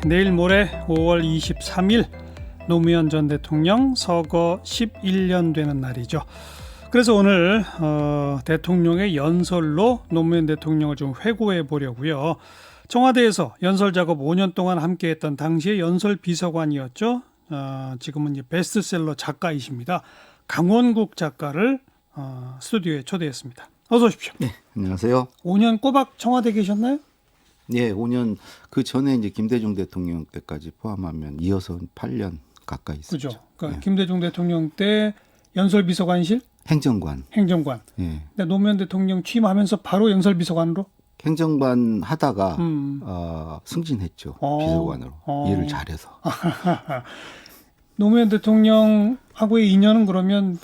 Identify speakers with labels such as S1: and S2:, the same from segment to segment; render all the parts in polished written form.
S1: 내일 모레 5월 23일 노무현 전 대통령 서거 11년 되는 날이죠. 그래서 오늘 대통령의 연설로 노무현 대통령을 좀 회고해 보려고요. 청와대에서 연설 작업 5년 동안 함께했던 당시의 연설 비서관이었죠. 지금은 이제 베스트셀러 작가이십니다. 강원국 작가를 스튜디오에 초대했습니다. 어서 오십시오.
S2: 네, 안녕하세요.
S1: 5년 꼬박 청와대 계셨나요?
S2: 네, 5년 그 전에 이제 김대중 대통령 때까지 포함하면 이어서 8년 가까이 있었죠.
S1: 그죠. 그러니까
S2: 네.
S1: 김대중 대통령 때 연설비서관실,
S2: 행정관.
S1: 행정관.
S2: 네.
S1: 근데 노무현 대통령 취임하면서 바로 연설비서관으로?
S2: 행정관 하다가 승진했죠. 비서관으로. 일을 잘해서.
S1: 노무현 대통령하고의 인연은 그러면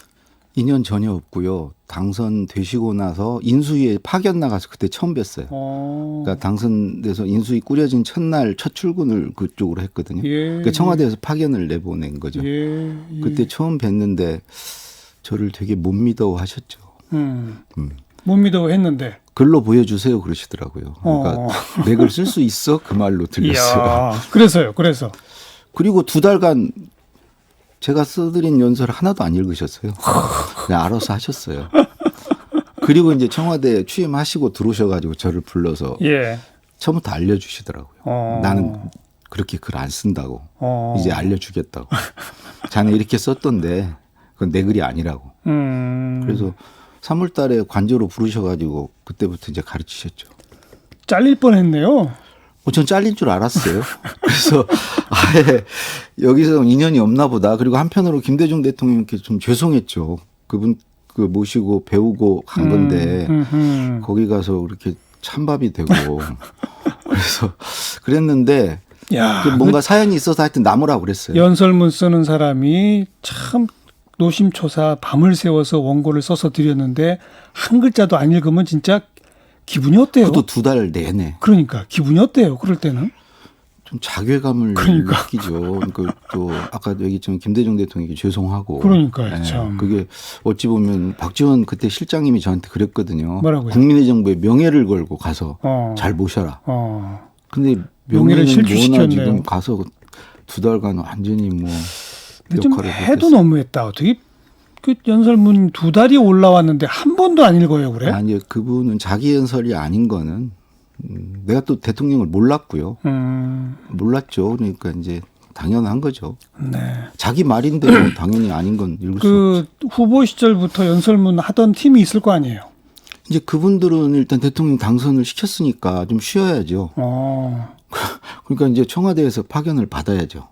S2: 2년 전혀 없고요. 당선되시고 나서 인수위에 파견 나가서 그때 처음 뵀어요. 그러니까 당선돼서 인수위 꾸려진 첫날 첫 출근을 그쪽으로 했거든요. 그러니까 청와대에서 파견을 내보낸 거죠. 그때 처음 뵀는데 저를 되게 못 믿어 하셨죠.
S1: 못 믿어 했는데.
S2: 글로 보여주세요 그러시더라고요. 그러니까 내 글 쓸 수 있어? 그 말로 들렸어요.
S1: 이야, 그래서요. 그래서.
S2: 그리고 2달간 제가 써드린 연설을 하나도 안 읽으셨어요. 그냥 알아서 하셨어요. 그리고 이제 청와대 취임하시고 들어오셔가지고 저를 불러서 처음부터 알려주시더라고요. 나는 그렇게 글 안 쓴다고. 이제 알려주겠다고. 자네 이렇게 썼던데 그건 내 글이 아니라고. 그래서 3월 달에 관저로 부르셔가지고 그때부터 이제 가르치셨죠.
S1: 잘릴 뻔했네요.
S2: 전 잘린 줄 알았어요. 그래서 아예 여기서 인연이 없나 보다. 그리고 한편으로 김대중 대통령께 좀 죄송했죠. 그분 그 모시고 배우고 간 건데 거기 가서 그렇게 찬밥이 되고 그래서 그랬는데
S1: 야,
S2: 뭔가 사연이 있어서 하여튼 남으라고 그랬어요.
S1: 연설문 쓰는 사람이 참 노심초사 밤을 새워서 원고를 써서 드렸는데 한 글자도 안 읽으면 진짜 기분이 어때요?
S2: 그것도 2달 내내.
S1: 그러니까 기분이 어때요? 그럴 때는?
S2: 좀 자괴감을 느끼죠. 그러니까 또 아까 얘기했지만 김대중 대통령에게 죄송하고.
S1: 그러니까요. 참.
S2: 그게 어찌 보면 박지원 그때 실장님이 저한테 그랬거든요.
S1: 뭐라고요?
S2: 국민의 정부에 명예를 걸고 가서 잘 모셔라. 근데
S1: 명예를
S2: 명예는 뭐나
S1: 실추시켰네요.
S2: 지금 가서 2달간 완전히 뭐
S1: 근데 좀
S2: 역할을
S1: 해도
S2: 못했어요.
S1: 너무했다. 어떻게 그 연설문 2달이 올라왔는데 한 번도 안 읽어요, 그래?
S2: 아니 그분은 자기 연설이 아닌 거는 내가 또 대통령을 몰랐고요. 몰랐죠. 그러니까 이제 당연한 거죠.
S1: 네.
S2: 자기 말인데 뭐 당연히 아닌 건 읽을 수
S1: 그
S2: 없죠.
S1: 후보 시절부터 연설문 하던 팀이 있을 거 아니에요.
S2: 이제 그분들은 일단 대통령 당선을 시켰으니까 좀 쉬어야죠. 그러니까 이제 청와대에서 파견을 받아야죠.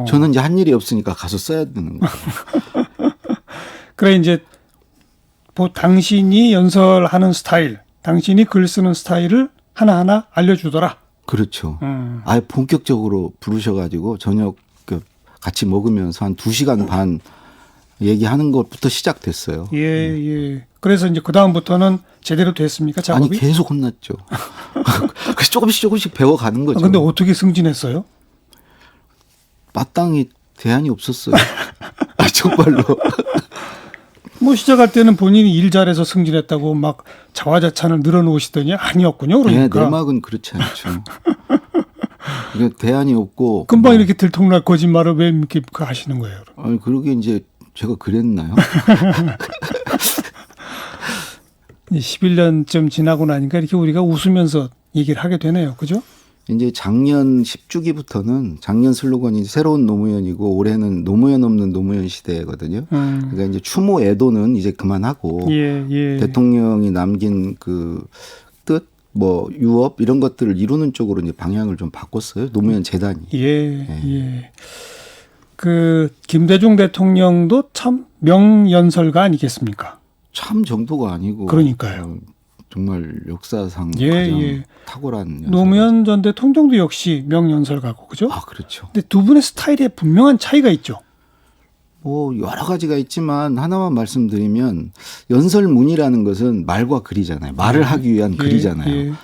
S2: 저는 이제 한 일이 없으니까 가서 써야 되는 거예요.
S1: 그래 이제 당신이 연설하는 스타일, 당신이 글 쓰는 스타일을 하나하나 알려주더라.
S2: 그렇죠. 아예 본격적으로 부르셔가지고 저녁 같이 먹으면서 한 2시간 반 얘기하는 것부터 시작됐어요.
S1: 예. 그래서 이제 그 다음부터는 제대로 됐습니까, 작업이?
S2: 아니 계속 혼났죠. 그래서 조금씩 배워가는 거죠.
S1: 근데 어떻게 승진했어요?
S2: 마땅히 대안이 없었어요. 정말로.
S1: 뭐 시작할 때는 본인이 일 잘해서 승진했다고 막 자화자찬을 늘어놓으시더니 아니었군요. 그러니까.
S2: 네, 내막은 그렇지 않죠. 대안이 없고.
S1: 금방 이렇게 들통날 거짓말을 왜 이렇게 하시는 거예요?
S2: 아니 그러게 이제 제가 그랬나요?
S1: 11년쯤 지나고 나니까 이렇게 우리가 웃으면서 얘기를 하게 되네요. 그죠?
S2: 이제 작년 10주기부터는 작년 슬로건이 새로운 노무현이고 올해는 노무현 없는 노무현 시대거든요. 그러니까 이제 추모 애도는 이제 그만하고 대통령이 남긴 그 뜻, 뭐 유업 이런 것들을 이루는 쪽으로 이제 방향을 좀 바꿨어요. 노무현 재단이.
S1: 그 김대중 대통령도 참 명연설가 아니겠습니까?
S2: 참 정도가 아니고.
S1: 그러니까요.
S2: 정말 역사상 가장 탁월한 연설.
S1: 노무현 전 대통령도 역시 명연설가고 그죠?
S2: 그렇죠.
S1: 근데 두 분의 스타일에 분명한 차이가 있죠.
S2: 뭐 여러 가지가 있지만 하나만 말씀드리면 연설문이라는 것은 말과 글이잖아요. 말을 하기 위한 글이잖아요.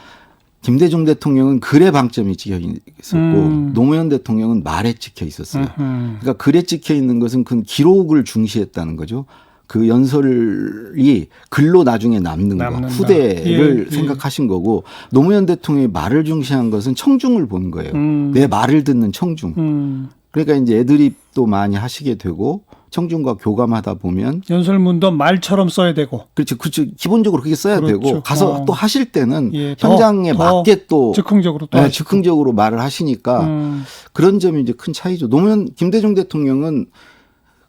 S2: 김대중 대통령은 글에 방점이 찍혀 있었고 노무현 대통령은 말에 찍혀 있었어요. 그러니까 글에 찍혀 있는 것은 그 기록을 중시했다는 거죠. 그 연설이 글로 나중에 남는 거,
S1: 남는다.
S2: 후대를
S1: 예.
S2: 생각하신 거고 노무현 대통령이 말을 중시한 것은 청중을 보는 거예요. 내 말을 듣는 청중. 그러니까 이제 애드립도 많이 하시게 되고 청중과 교감하다 보면
S1: 연설문도 말처럼 써야 되고.
S2: 그렇죠. 기본적으로 그렇게 써야
S1: 그렇죠.
S2: 되고 가서 또 하실 때는
S1: 예,
S2: 현장에 맞게 또
S1: 즉흥적으로 또
S2: 네, 즉흥적으로 말을 하시니까 그런 점이 이제 큰 차이죠. 노무현 김대중 대통령은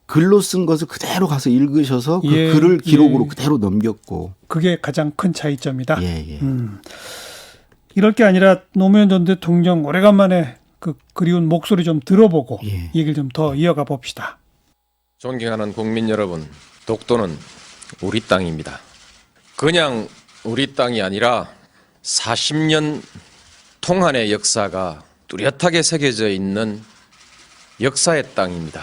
S2: 글로 쓴 것을 그대로 가서 읽으셔서 그
S1: 예,
S2: 글을 기록으로
S1: 예.
S2: 그대로 넘겼고.
S1: 그게 가장 큰 차이점이다.
S2: 예, 예.
S1: 이럴 게 아니라 노무현 전 대통령 오래간만에 그 그리운 목소리 좀 들어보고
S2: 예.
S1: 얘기를 좀 더 이어가 봅시다.
S3: 존경하는 국민 여러분, 독도는 우리 땅입니다. 그냥 우리 땅이 아니라 40년 통한의 역사가 뚜렷하게 새겨져 있는 역사의 땅입니다.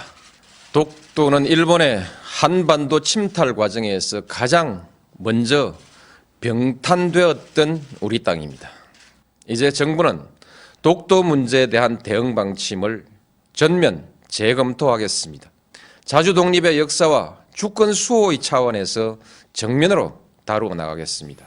S3: 독도는 일본의 한반도 침탈 과정에서 가장 먼저 병탄되었던 우리 땅입니다. 이제 정부는 독도 문제에 대한 대응 방침을 전면 재검토하겠습니다. 자주 독립의 역사와 주권 수호의 차원에서 정면으로 다루어 나가겠습니다.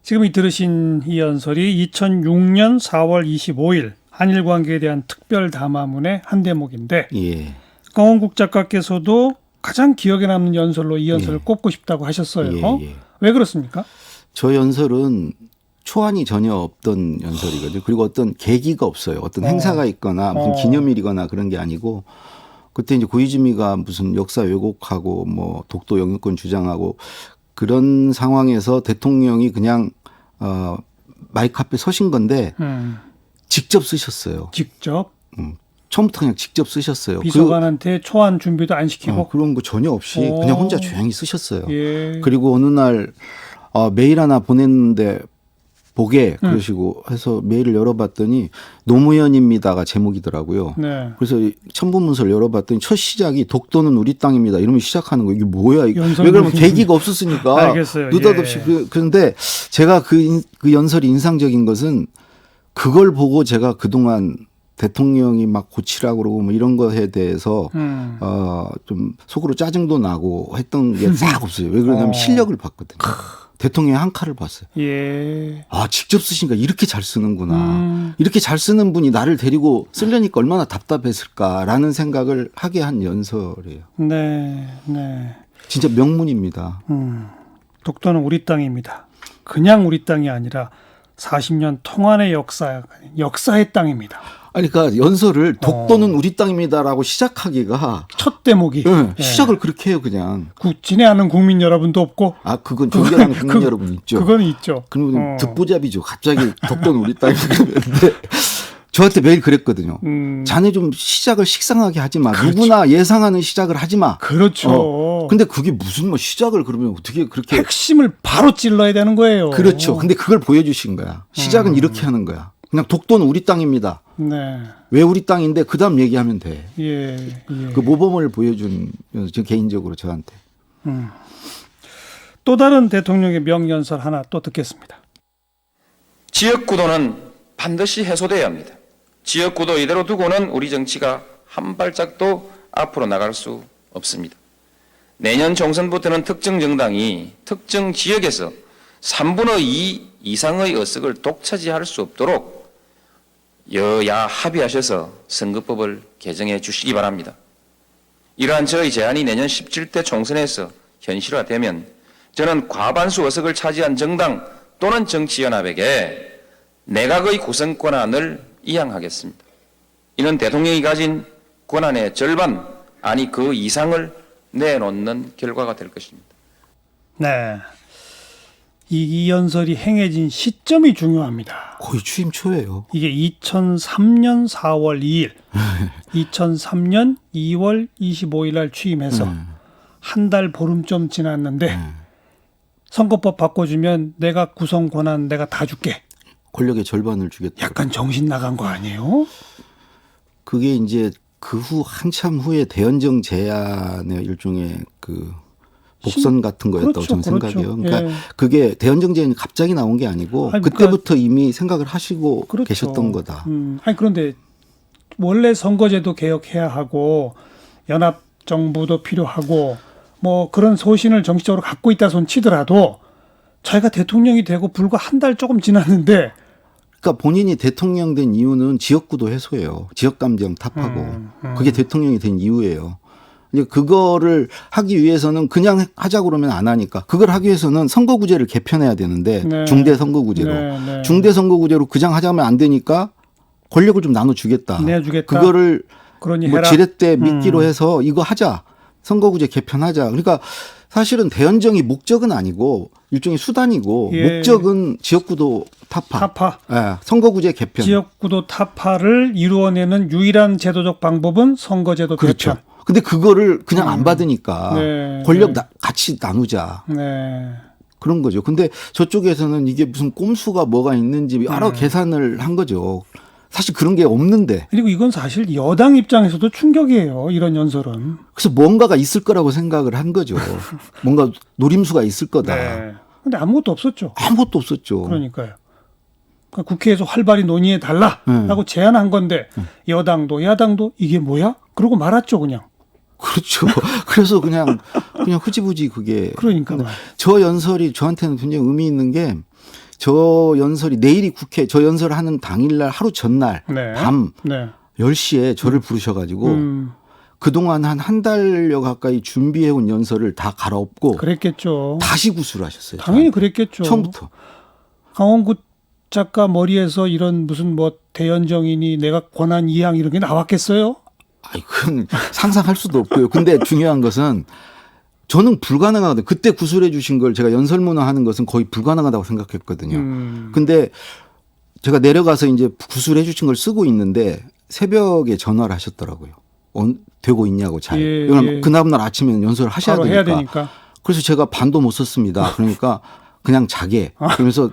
S1: 지금 이 들으신 이 연설이 2006년 4월 25일 한일 관계에 대한 특별 담화문의 한 대목인데
S2: 예.
S1: 강원국 작가께서도 가장 기억에 남는 연설로 이 연설을 꼽고 싶다고 하셨어요.
S2: 예, 예.
S1: 왜 그렇습니까?
S2: 저 연설은 초안이 전혀 없던 연설이거든요. 그리고 어떤 계기가 없어요. 어떤 행사가 있거나 무슨 기념일이거나 그런 게 아니고 그때 이제 고이즈미가 무슨 역사 왜곡하고 뭐 독도 영유권 주장하고 그런 상황에서 대통령이 그냥 마이크 앞에 서신 건데 직접 쓰셨어요.
S1: 직접
S2: 처음부터 그냥 직접 쓰셨어요.
S1: 비서관한테 초안 준비도 안 시키고
S2: 그런 거 전혀 없이 그냥 혼자 조용히 쓰셨어요.
S1: 예.
S2: 그리고 어느 날 메일 하나 보냈는데 보게 그러시고 해서 메일을 열어봤더니 노무현입니다가 제목이더라고요.
S1: 네.
S2: 그래서 첨부문서를 열어봤더니 첫 시작이 독도는 우리 땅입니다. 이러면 시작하는 거예요. 이게 뭐야? 이게.
S1: 연설
S2: 왜 그러면
S1: 무슨-
S2: 계기가 없었으니까.
S1: 알겠어요.
S2: 느닷없이.
S1: 예.
S2: 그런데 제가 그 연설이 인상적인 것은 그걸 보고 제가 그동안 대통령이 막 고치라고 그러고 뭐 이런 것에 대해서 좀 속으로 짜증도 나고 했던 게 싹 없어요. 왜 그러냐면 실력을 봤거든요. 대통령의 한 칼을 봤어요.
S1: 예.
S2: 아, 직접 쓰시니까 이렇게 잘 쓰는구나. 이렇게 잘 쓰는 분이 나를 데리고 쓰려니까 얼마나 답답했을까라는 생각을 하게 한 연설이에요.
S1: 네. 네.
S2: 진짜 명문입니다.
S1: 독도는 우리 땅입니다. 그냥 우리 땅이 아니라 40년 통한의 역사의 땅입니다.
S2: 아니, 그러니까 연설을 독도는 우리 땅입니다라고 시작하기가
S1: 첫 대목이
S2: 네, 시작을 그렇게 해요, 그냥.
S1: 진행하는 국민 여러분도 없고
S2: 아, 그건 존경하는 국민 여러분 있죠.
S1: 그건 있죠.
S2: 그리고 듣보잡이죠. 갑자기 독도는 우리 땅입니다. 근데 저한테 매일 그랬거든요. 자네 좀 시작을 식상하게 하지 마.
S1: 그렇죠.
S2: 누구나 예상하는 시작을 하지 마.
S1: 그렇죠.
S2: 근데 그게 무슨 뭐 시작을 그러면 어떻게 그렇게
S1: 핵심을 바로 찔러야 되는 거예요.
S2: 그렇죠. 근데 그걸 보여주신 거야. 시작은 이렇게 하는 거야. 그냥 독도는 우리 땅입니다.
S1: 네.
S2: 왜 우리 땅인데 그다음 얘기하면 돼.
S1: 예. 예.
S2: 그 모범을 보여준 저 개인적으로 저한테.
S1: 또 다른 대통령의 명연설 하나 또 듣겠습니다.
S3: 지역구도는 반드시 해소돼야 합니다. 지역구도 이대로 두고는 우리 정치가 한 발짝도 앞으로 나갈 수 없습니다. 내년 총선부터는 특정 정당이 특정 지역에서 3분의 2 이상의 의석을 독차지할 수 없도록 여야 합의하셔서 선거법을 개정해 주시기 바랍니다. 이러한 저의 제안이 내년 17대 총선에서 현실화되면 저는 과반수 의석을 차지한 정당 또는 정치연합에게 내각의 구성 권한을 이양하겠습니다. 이는 대통령이 가진 권한의 절반, 아니 그 이상을 내놓는 결과가 될 것입니다.
S1: 네. 이 연설이 행해진 시점이 중요합니다.
S2: 거의 취임 초예요.
S1: 이게 2003년 4월 2일, 2003년 2월 25일 날 취임해서 한 달 보름쯤 지났는데 선거법 바꿔주면 내가 구성 권한 내가 다 줄게.
S2: 권력의 절반을 주겠다.
S1: 약간 정신 나간 거 아니에요?
S2: 그게 이제 그 후 한참 후에 대연정 제안의 일종의 그 복선 같은 거였다고
S1: 그렇죠,
S2: 저는
S1: 그렇죠.
S2: 생각해요. 그러니까
S1: 예.
S2: 그게 대연정 제안이 갑자기 나온 게 아니고
S1: 아니,
S2: 그때부터 이미 생각을 하시고
S1: 그렇죠.
S2: 계셨던 거다.
S1: 아니 그런데 원래 선거제도 개혁해야 하고 연합 정부도 필요하고 뭐 그런 소신을 정치적으로 갖고 있다 손 치더라도 자기가 대통령이 되고 불과 한 달 조금 지났는데
S2: 그러니까 본인이 대통령 된 이유는 지역구도 해소예요. 지역감정 타파고. 그게 대통령이 된 이유예요. 이제 그거를 하기 위해서는 그냥 하자고 그러면 안 하니까 그걸 하기 위해서는 선거구제를 개편해야 되는데
S1: 네.
S2: 중대선거구제로.
S1: 네.
S2: 중대선거구제로 그냥 하자면 안 되니까 권력을 좀 나눠주겠다.
S1: 내주겠다.
S2: 그거를
S1: 그러니
S2: 뭐
S1: 해라.
S2: 지렛대 미끼로 해서 이거 하자. 선거구제 개편하자. 그러니까 사실은 대연정이 목적은 아니고 일종의 수단이고
S1: 예.
S2: 목적은 지역구도 타파. 예, 선거구제 개편.
S1: 지역구도 타파를 이루어내는 유일한 제도적 방법은 선거제도
S2: 그렇죠.
S1: 개편.
S2: 근데 그거를 그냥 안 받으니까
S1: 네.
S2: 권력
S1: 네.
S2: 같이 나누자.
S1: 네.
S2: 그런 거죠. 근데 저쪽에서는 이게 무슨 꼼수가 뭐가 있는지 여러 계산을 한 거죠. 사실 그런 게 없는데.
S1: 그리고 이건 사실 여당 입장에서도 충격이에요. 이런 연설은.
S2: 그래서 뭔가가 있을 거라고 생각을 한 거죠. 뭔가 노림수가 있을 거다.
S1: 네. 근데 아무것도 없었죠.
S2: 아무것도 없었죠.
S1: 그러니까요. 그러니까 국회에서 활발히 논의해 달라라고 제안한 건데 여당도 야당도 이게 뭐야? 그러고 말았죠, 그냥.
S2: 그렇죠. 그래서 그냥 흐지부지 그게.
S1: 그러니까
S2: 저 연설이 저한테는 굉장히 의미 있는 게 저 연설이 내일이 국회 저 연설하는 당일날 하루 전날
S1: 네.
S2: 밤
S1: 네.
S2: 10시에 저를 부르셔가지고 그동안 한 달여 가까이 준비해온 연설을 다 갈아엎고
S1: 그랬겠죠.
S2: 다시 구술을 하셨어요.
S1: 당연히
S2: 저한테.
S1: 그랬겠죠.
S2: 처음부터.
S1: 강원구 작가 머리에서 이런 무슨 뭐 대연정이니 내가 권한 이양 이런 게 나왔겠어요?
S2: 아이, 그건 상상할 수도 없고요. 근데 중요한 것은 저는 불가능하거든요. 그때 구술해 주신 걸 제가 연설문화 하는 것은 거의 불가능하다고 생각했거든요. 근데 제가 내려가서 이제 구술해 주신 걸 쓰고 있는데 새벽에 전화를 하셨더라고요. 되고 있냐고 잘.
S1: 예, 예.
S2: 그다음날 아침에는 연설을 하셔야
S1: 바로
S2: 되니까.
S1: 해야 되니까.
S2: 그래서 제가 반도 못 썼습니다. 그러니까 그냥 자게. 그러면서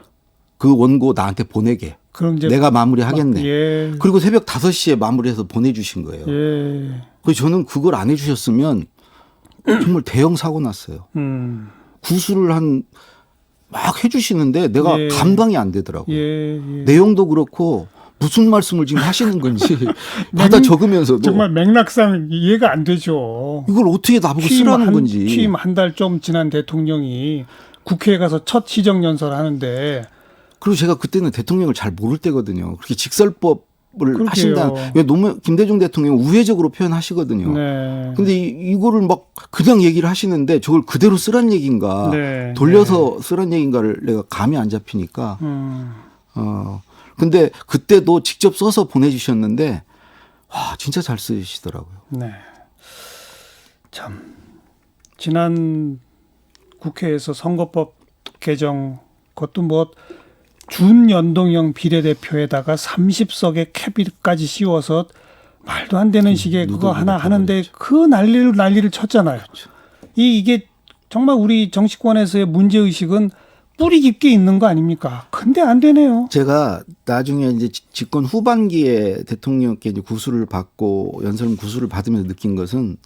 S2: 그 원고 나한테 보내게.
S1: 그럼 이제
S2: 내가 마무리하겠네.
S1: 예.
S2: 그리고 새벽 5시에 마무리해서 보내주신 거예요.
S1: 예.
S2: 그래서 저는 그걸 안 해주셨으면 정말 대형 사고 났어요. 구술을 막 해주시는데 내가
S1: 예.
S2: 감당이 안 되더라고요.
S1: 예.
S2: 내용도 그렇고 무슨 말씀을 지금 하시는 건지 받아 적으면서도
S1: 정말 맥락상 이해가 안 되죠.
S2: 이걸 어떻게 나보고 쓰라는 건지.
S1: 취임 한 달 좀 지난 대통령이 국회에 가서 첫 시정연설 하는데
S2: 그리고 제가 그때는 대통령을 잘 모를 때거든요. 그렇게 직설법을
S1: 그러게요.
S2: 하신다. 왜 김대중 대통령 우회적으로 표현하시거든요.
S1: 네.
S2: 근데 이거를 막 그냥 얘기를 하시는데 저걸 그대로 쓰란 얘기인가
S1: 네.
S2: 돌려서 쓰란 얘기인가를 내가 감이 안 잡히니까 근데 그때도 직접 써서 보내주셨는데 와 진짜 잘 쓰시더라고요.
S1: 네. 참 지난 국회에서 선거법 개정 그것도 뭐 준연동형 비례대표에다가 30석의 캡까지 씌워서 말도 안 되는 식의 그거 하나 하는데 그 난리를 쳤잖아요.
S2: 그렇죠.
S1: 이게 정말 우리 정치권에서의 문제의식은 뿌리 깊게 있는 거 아닙니까? 근데 안 되네요.
S2: 제가 나중에 이제 집권 후반기에 대통령께 이제 구술을 받고 연설문 구술을 받으면서 느낀 것은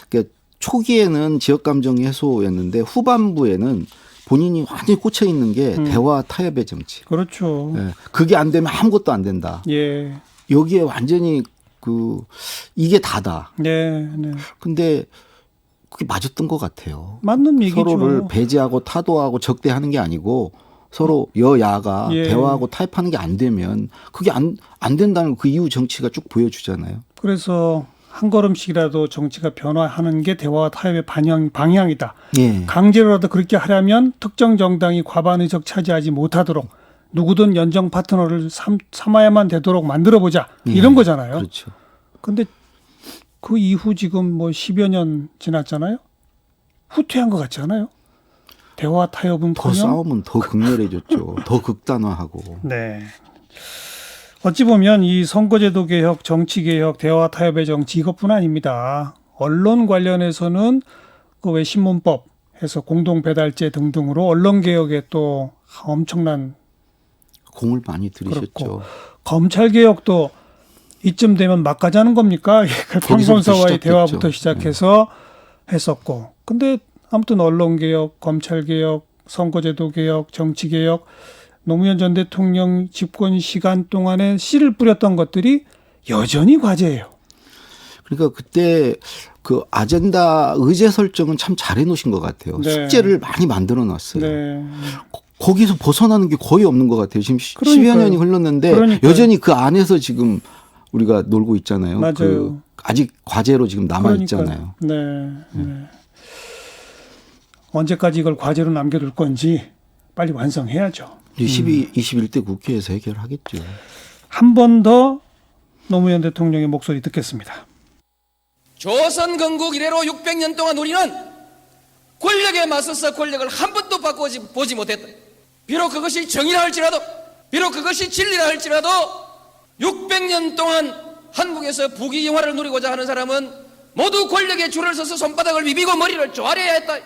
S2: 그러니까 초기에는 지역 감정 해소였는데 후반부에는 본인이 완전히 꽂혀 있는 게 대화 타협의 정치.
S1: 그렇죠.
S2: 예. 그게 안 되면 아무것도 안 된다.
S1: 예.
S2: 여기에 완전히 이게 다다.
S1: 네. 네.
S2: 근데 그게 맞았던 것 같아요.
S1: 맞는 얘기죠.
S2: 서로를 배제하고 타도하고 적대하는 게 아니고 서로 여야가
S1: 예.
S2: 대화하고 타협하는 게 안 되면 그게 안 된다는 그 이후 정치가 쭉 보여주잖아요.
S1: 그래서 한 걸음씩이라도 정치가 변화하는 게 대화와 타협의 방향이다.
S2: 예.
S1: 강제로라도 그렇게 하려면 특정 정당이 과반 의석 차지하지 못하도록 누구든 연정 파트너를 삼아야만 되도록 만들어보자. 이런 거잖아요.
S2: 그렇죠.
S1: 근데 그 이후 지금 뭐 10여 년 지났잖아요. 후퇴한 것 같지 않아요? 대화 타협은
S2: 더 싸움은 더 극렬해졌죠. 더 극단화하고.
S1: 네. 어찌 보면 이 선거제도 개혁, 정치 개혁, 대화 타협의 정치 이것뿐 아닙니다. 언론 관련해서는 그 왜 신문법 해서 공동 배달제 등등으로 언론 개혁에 또 엄청난
S2: 공을 많이 들이셨죠.
S1: 그렇고 검찰 개혁도 이쯤 되면 막 가자는 겁니까? 평론사와의 대화부터 시작해서 했었고. 근데 아무튼 언론 개혁, 검찰 개혁, 선거제도 개혁, 정치 개혁, 노무현 전 대통령 집권 시간 동안에 씨를 뿌렸던 것들이 여전히 과제예요.
S2: 그러니까 그때 그 아젠다 의제 설정은 참 잘해 놓으신 것 같아요.
S1: 네.
S2: 숙제를 많이 만들어 놨어요.
S1: 네.
S2: 거기서 벗어나는 게 거의 없는 것 같아요. 지금
S1: 그러니까요.
S2: 10여 년이 흘렀는데
S1: 그러니까요.
S2: 여전히 그 안에서 지금 우리가 놀고 있잖아요.
S1: 맞아요.
S2: 그 아직 과제로 지금 남아
S1: 그러니까요.
S2: 있잖아요.
S1: 네. 네. 언제까지 이걸 과제로 남겨둘 건지 빨리 완성해야죠.
S2: 21대 국회에서 해결하겠죠.
S1: 한 번 더 노무현 대통령의 목소리 듣겠습니다.
S4: 조선 건국 이래로 600년 동안 우리는 권력에 맞서서 권력을 한 번도 바꿔보지 못했다. 비록 그것이 정의라 할지라도, 비록 그것이 진리라 할지라도 600년 동안 한국에서 부귀영화를 누리고자 하는 사람은 모두 권력에 줄을 서서 손바닥을 비비고 머리를 조아려야 했다.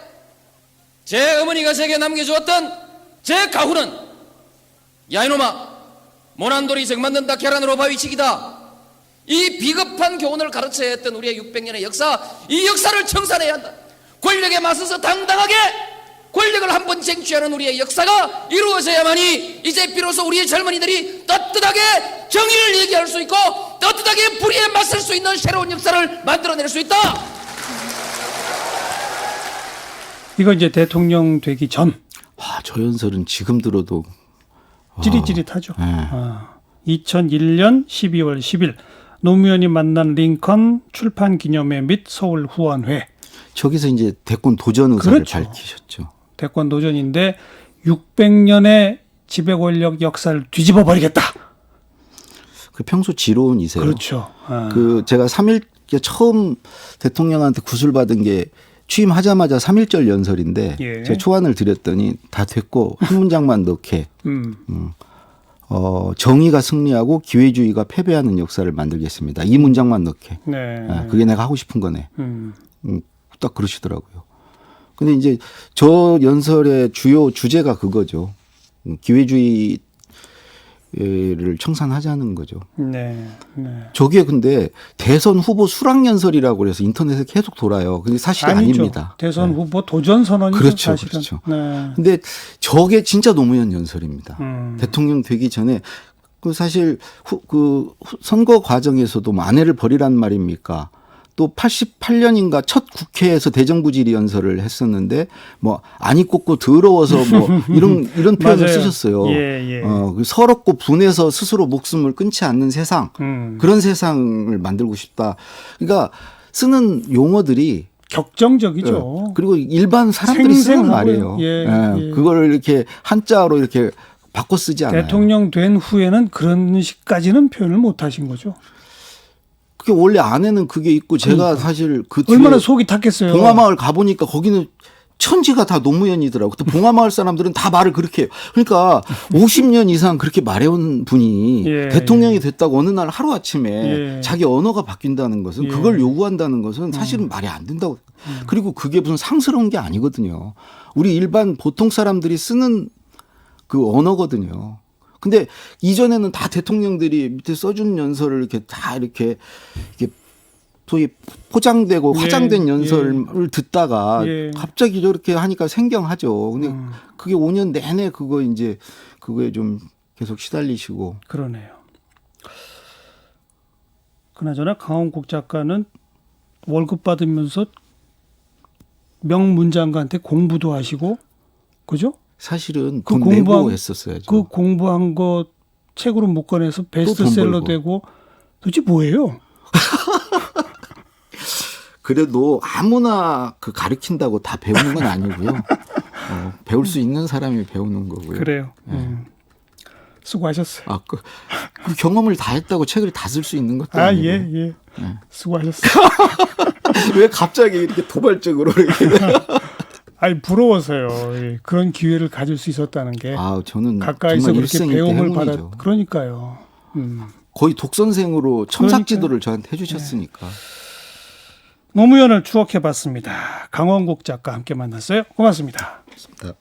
S4: 제 어머니가 제게 남겨주었던 제 가훈은, 야 이놈아, 모난돌이 정 맞는다 계란으로 바위치기다. 이 비겁한 교훈을 가르쳐야 했던 우리의 600년의 역사, 이 역사를 청산해야 한다. 권력에 맞서서 당당하게 권력을 한번 쟁취하는 우리의 역사가 이루어져야만이 이제 비로소 우리의 젊은이들이 떳떳하게 정의를 얘기할 수 있고 떳떳하게 불의에 맞설 수 있는 새로운 역사를 만들어낼 수 있다.
S1: 이거 이제 대통령 되기 전
S2: 저 연설은 지금 들어도
S1: 찌릿찌릿하죠.
S2: 네.
S1: 2001년 12월 10일 노무현이 만난 링컨 출판 기념회 및 서울 후원회.
S2: 저기서 이제 대권 도전 의사를
S1: 그렇죠.
S2: 밝히셨죠.
S1: 대권 도전인데 600년의 지배 권력 역사를 뒤집어 버리겠다.
S2: 그 평소 지론이세요.
S1: 그렇죠.
S2: 그 제가 3일 처음 대통령한테 구슬받은 게 취임하자마자 3.1절 연설인데
S1: 예.
S2: 제가 초안을 드렸더니 다 됐고 한 문장만 넣게 정의가 승리하고 기회주의가 패배하는 역사를 만들겠습니다. 이 문장만 넣게.
S1: 네.
S2: 그게 내가 하고 싶은 거네.
S1: 음.
S2: 딱 그러시더라고요. 근데 이제 저 연설의 주요 주제가 그거죠. 기회주의를 청산하자는 거죠.
S1: 네. 네.
S2: 저게 근데 대선 후보 수락 연설이라고 그래서 인터넷에 계속 돌아요. 근데 사실이
S1: 아니죠.
S2: 아닙니다.
S1: 대선 후보 도전 선언이죠.
S2: 그렇죠,
S1: 사실은.
S2: 그렇죠.
S1: 네.
S2: 근데 저게 진짜 노무현 연설입니다. 대통령 되기 전에 그 사실 선거 과정에서도 뭐 아내를 버리란 말입니까? 또 88년인가 첫 국회에서 대정부 질의 연설을 했었는데 뭐 안이 꽂고 더러워서 뭐 이런 표현을
S1: 맞아요.
S2: 쓰셨어요.
S1: 예, 예.
S2: 서럽고 분해서 스스로 목숨을 끊지 않는 세상 그런 세상을 만들고 싶다. 그러니까 쓰는 용어들이
S1: 격정적이죠.
S2: 그리고 일반 사람들이 쓰는
S1: 생생하고요.
S2: 말이에요.
S1: 예.
S2: 그걸 이렇게 한자로 이렇게 바꿔 쓰지 않아요.
S1: 대통령 된 후에는 그런 식까지는 표현을 못 하신 거죠.
S2: 그게 원래 안에는 그게 있고 제가
S1: 그러니까.
S2: 사실 그
S1: 얼마나 속이 탔겠어요.
S2: 봉화마을 가보니까 거기는 천지가 다 노무현이더라고. 또 봉화마을 사람들은 다 말을 그렇게 해요. 그러니까 50년 이상 그렇게 말해온 분이
S1: 예,
S2: 대통령이 됐다고 어느 날 하루아침에
S1: 예.
S2: 자기 언어가 바뀐다는 것은
S1: 예.
S2: 그걸 요구한다는 것은 사실은 말이 안 된다고. 그리고 그게 무슨 상스러운 게 아니거든요. 우리 일반 보통 사람들이 쓰는 그 언어거든요. 근데 이전에는 다 대통령들이 밑에 써준 연설을 이렇게 다 이렇게 소위 포장되고
S1: 예,
S2: 화장된 연설을 듣다가
S1: 예.
S2: 갑자기 저렇게 하니까 생경하죠. 근데 그게 5년 내내 그거 이제 그거에 좀 계속 시달리시고.
S1: 그러네요. 그나저나 강원국 작가는 월급 받으면서 명문장관한테 공부도 하시고, 그죠?
S2: 사실은
S1: 그
S2: 돈 내고 했었어야죠.
S1: 그 공부한 거 책으로 묶어내서 베스트셀러
S2: 벌고.
S1: 되고 도대체 뭐예요?
S2: 그래도 아무나 그 가르친다고 다 배우는 건 아니고요. 배울 수 있는 사람이 배우는 거고요.
S1: 그래요. 수고하셨어요.
S2: 그 경험을 다 했다고 책을 다 쓸 수 있는 것도 아니고.
S1: 예. 수고하셨어요.
S2: 왜 갑자기 이렇게 도발적으로 이렇게.
S1: 아니 부러워서요. 예. 그런 기회를 가질 수 있었다는 게
S2: 저는
S1: 가까이서
S2: 정말
S1: 그렇게
S2: 일생일대
S1: 배움을
S2: 행운이죠.
S1: 받았. 그러니까요.
S2: 거의 독선생으로 첨삭
S1: 그러니까요.
S2: 지도를 저한테 해주셨으니까.
S1: 노무현을 추억해봤습니다. 강원국 작가 함께 만났어요. 고맙습니다.
S2: 고맙습니다.